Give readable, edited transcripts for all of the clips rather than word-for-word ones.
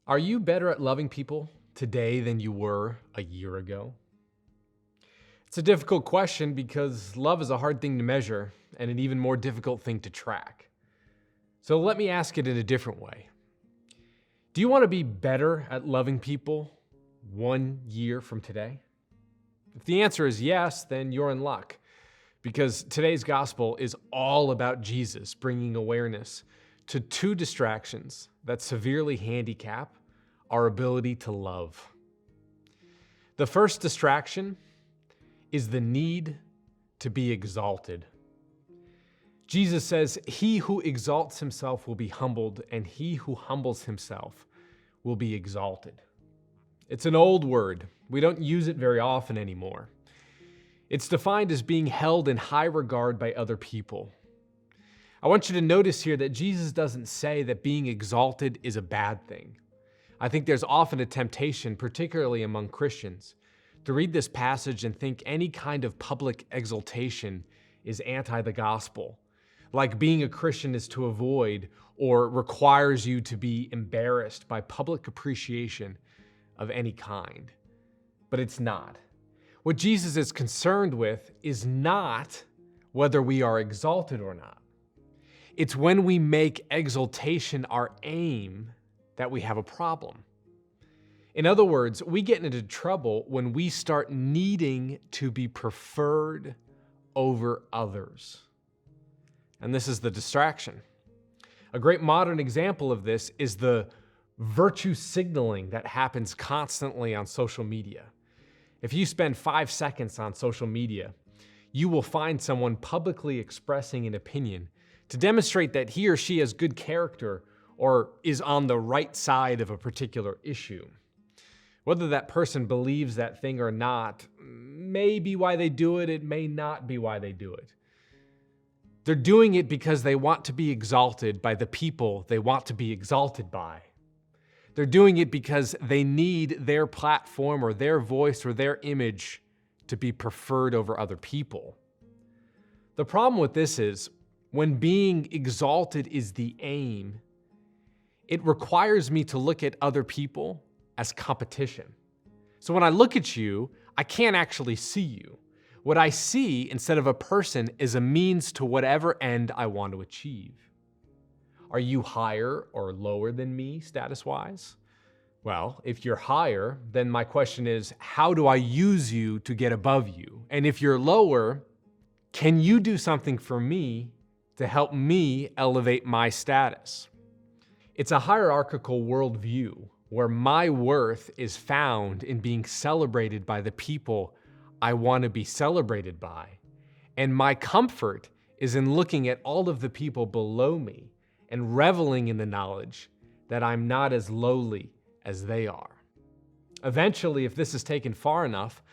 Are you better at loving people today than you were a year ago? It's a difficult question because love is a hard thing to measure and an even more difficult thing to track. So let me ask it in a different way. Do you want to be better at loving people 1 year from today? If the answer is yes, then you're in luck because today's gospel is all about Jesus bringing awareness to two distractions that severely handicap our ability to love. The first distraction is the need to be exalted. Jesus says, "He who exalts himself will be humbled, and he who humbles himself will be exalted." It's an old word. We don't use it very often anymore. It's defined as being held in high regard by other people. I want you to notice here that Jesus doesn't say that being exalted is a bad thing. I think there's often a temptation, particularly among Christians, to read this passage and think any kind of public exaltation is anti the gospel, like being a Christian is to avoid or requires you to be embarrassed by public appreciation of any kind. But it's not. What Jesus is concerned with is not whether we are exalted or not. It's when we make exaltation our aim that we have a problem. In other words, we get into trouble when we start needing to be preferred over others. And this is the distraction. A great modern example of this is the virtue signaling that happens constantly on social media. If you spend 5 seconds on social media, you will find someone publicly expressing an opinion to demonstrate that he or she has good character or is on the right side of a particular issue. Whether that person believes that thing or not may be why they do it, it may not be why they do it. They're doing it because they want to be exalted by the people they want to be exalted by. They're doing it because they need their platform or their voice or their image to be preferred over other people. The problem with this is, when being exalted is the aim, it requires me to look at other people as competition. So when I look at you, I can't actually see you. What I see instead of a person is a means to whatever end I want to achieve. Are you higher or lower than me status-wise? Well, if you're higher, then my question is, how do I use you to get above you? And if you're lower, can you do something for me to help me elevate my status? It's a hierarchical worldview where my worth is found in being celebrated by the people I want to be celebrated by. And my comfort is in looking at all of the people below me and reveling in the knowledge that I'm not as lowly as they are. Eventually, if this is taken far enough,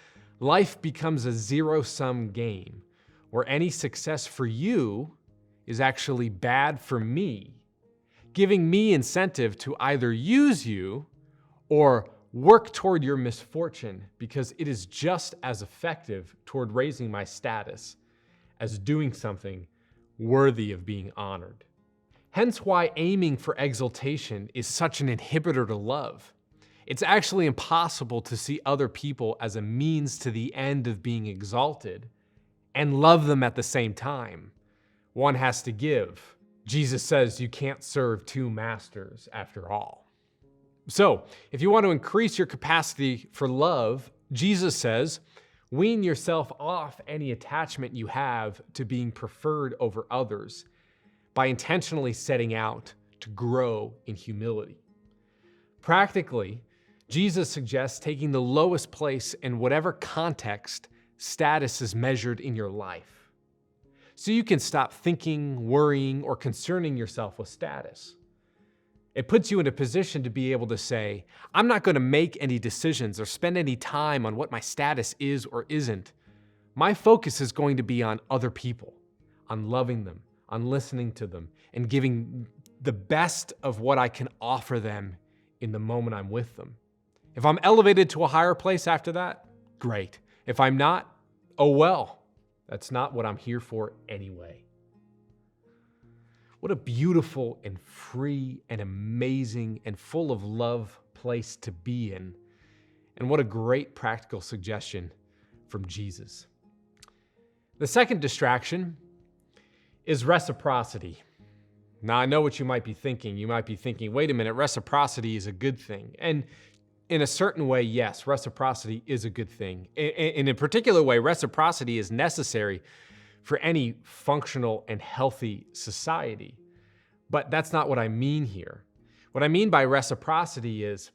life becomes a zero-sum game where any success for you is actually bad for me, giving me incentive to either use you or work toward your misfortune because it is just as effective toward raising my status as doing something worthy of being honored. Hence why aiming for exaltation is such an inhibitor to love. It's actually impossible to see other people as a means to the end of being exalted and love them at the same time. One has to give. Jesus says you can't serve two masters after all. So, if you want to increase your capacity for love, Jesus says, wean yourself off any attachment you have to being preferred over others by intentionally setting out to grow in humility. Practically, Jesus suggests taking the lowest place in whatever context status is measured in your life, so you can stop thinking, worrying, or concerning yourself with status. It puts you in a position to be able to say, I'm not going to make any decisions or spend any time on what my status is or isn't. My focus is going to be on other people, on loving them, on listening to them, and giving the best of what I can offer them in the moment I'm with them. If I'm elevated to a higher place after that, great. If I'm not, oh well. That's not what I'm here for anyway. What a beautiful and free and amazing and full of love place to be in. And what a great practical suggestion from Jesus. The second distraction is reciprocity. Now, I know what you might be thinking. You might be thinking, wait a minute, reciprocity is a good thing. And in a certain way, yes, reciprocity is a good thing. In a particular way, reciprocity is necessary for any functional and healthy society. But that's not what I mean here. What I mean by reciprocity is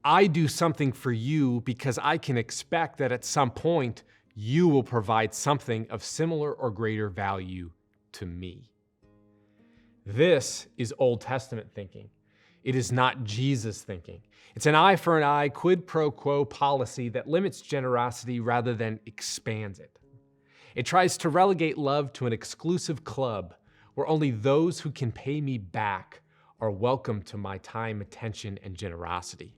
I do something for you because I can expect that at some point you will provide something of similar or greater value to me. This is Old Testament thinking. It is not Jesus thinking. It's an eye for an eye, quid pro quo policy that limits generosity rather than expands it. It tries to relegate love to an exclusive club where only those who can pay me back are welcome to my time, attention, and generosity.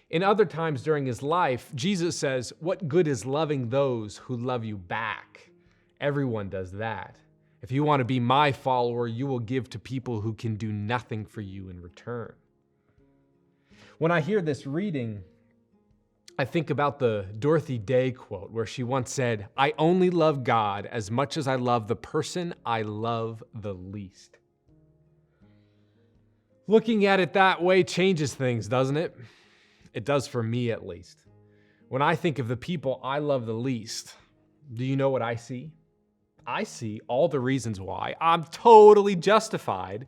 In other times during his life, Jesus says, "What good is loving those who love you back?" Everyone does that. If you want to be my follower, you will give to people who can do nothing for you in return. When I hear this reading, I think about the Dorothy Day quote where she once said, "I only love God as much as I love the person I love the least." Looking at it that way changes things, doesn't it? It does for me, at least. When I think of the people I love the least, do you know what I see? I see all the reasons why I'm totally justified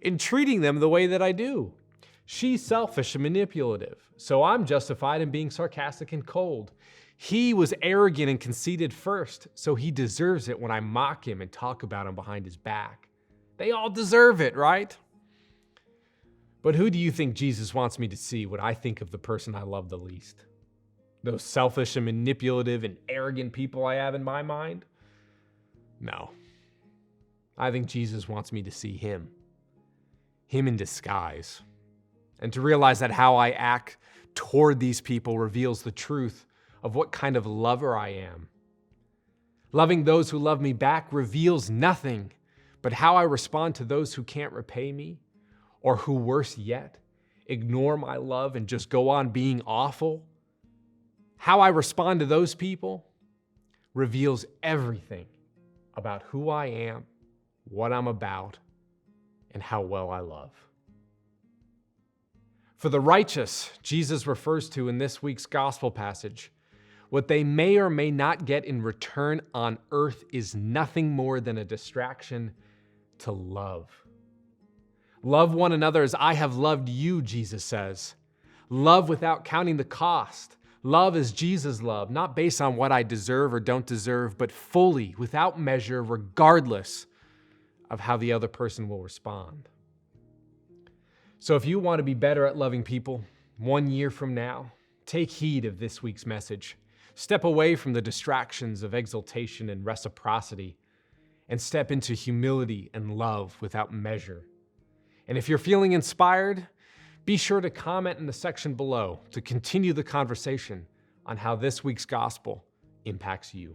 in treating them the way that I do. She's selfish and manipulative, so I'm justified in being sarcastic and cold. He was arrogant and conceited first, so he deserves it when I mock him and talk about him behind his back. They all deserve it, right? But who do you think Jesus wants me to see when I think of the person I love the least? Those selfish and manipulative and arrogant people I have in my mind? No. I think Jesus wants me to see him in disguise, and to realize that how I act toward these people reveals the truth of what kind of lover I am. Loving those who love me back reveals nothing but how I respond to those who can't repay me, or who, worse yet, ignore my love and just go on being awful. How I respond to those people reveals everything about who I am, what I'm about, and how well I love. For the righteous, Jesus refers to in this week's gospel passage, what they may or may not get in return on earth is nothing more than a distraction to love. Love one another as I have loved you, Jesus says. Love without counting the cost. Love as Jesus loved, not based on what I deserve or don't deserve, but fully, without measure, regardless of how the other person will respond. So if you want to be better at loving people 1 year from now, take heed of this week's message. Step away from the distractions of exaltation and reciprocity, and step into humility and love without measure. And if you're feeling inspired, be sure to comment in the section below to continue the conversation on how this week's gospel impacts you.